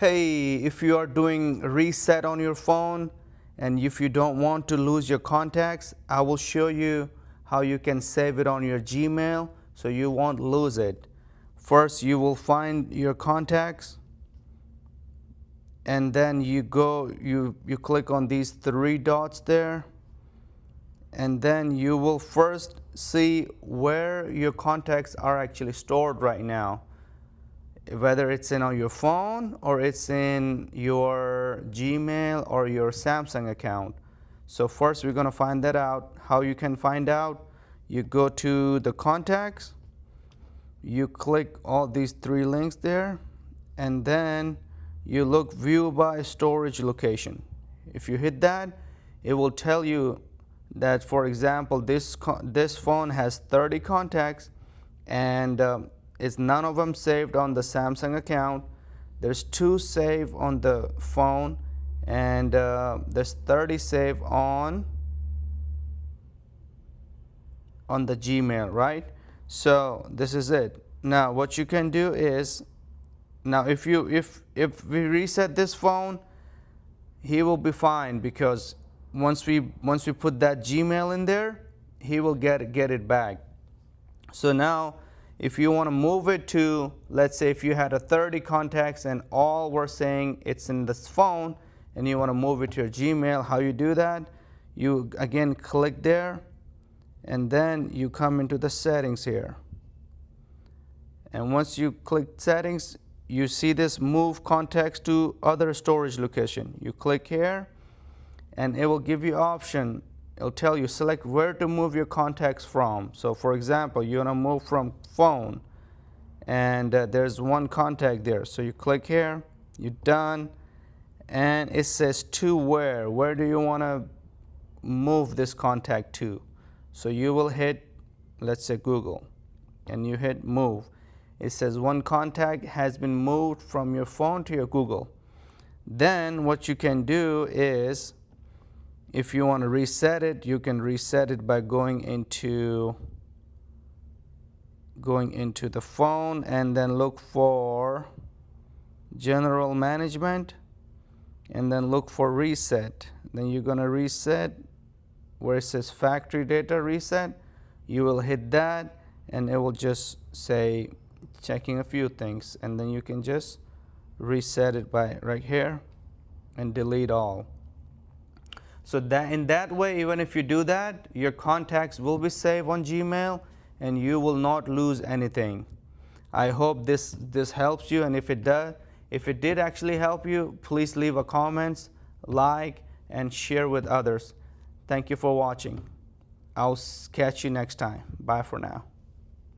Hey, if you are doing reset on your phone and if you don't want to lose your contacts, I will show you how you can save it on your Gmail so you won't lose it. First, you will find your contacts, and then you click on these three dots there, and then you will first see where your contacts are actually stored right now, whether it's on your phone or it's in your Gmail or your Samsung account. So first we're going to find that out. How you can find out: you go to the contacts, you click all these three links there, and then you look view by storage location. If you hit that, it will tell you that, for example, this phone has 30 contacts, and it's none of them saved on the Samsung account. There's 2 saved on the phone, and there's 30 saved on the Gmail, right? So this is it. Now what you can do is, now if we reset this phone, he will be fine, because once we put that Gmail in there, he will get it back. So now if you want to move it to, let's say if you had 30 contacts and all were saying it's in this phone, and you want to move it to your Gmail, how you do that? You again click there, and then you come into the settings here. And once you click settings, you see this move contacts to other storage location. You click here, and it will give you option. It'll tell you select where to move your contacts from. So for example, you want to move from phone, and there's one contact there. So you click here, you're done, and it says to where do you want to move this contact to. So you will hit, let's say, Google, and you hit move. It says one contact has been moved from your phone to your Google. Then what you can do is, if you want to reset it, you can reset it by going into the phone, and then look for general management, and then look for reset. Then you're going to reset where it says factory data reset. You will hit that, and it will just say checking a few things, and then you can just reset it by right here and delete all. So that in that way, even if you do that, your contacts will be saved on Gmail and you will not lose anything. I hope this helps you, and if it did actually help you, please leave a comment, like, and share with others. Thank you for watching. I'll catch you next time. Bye for now.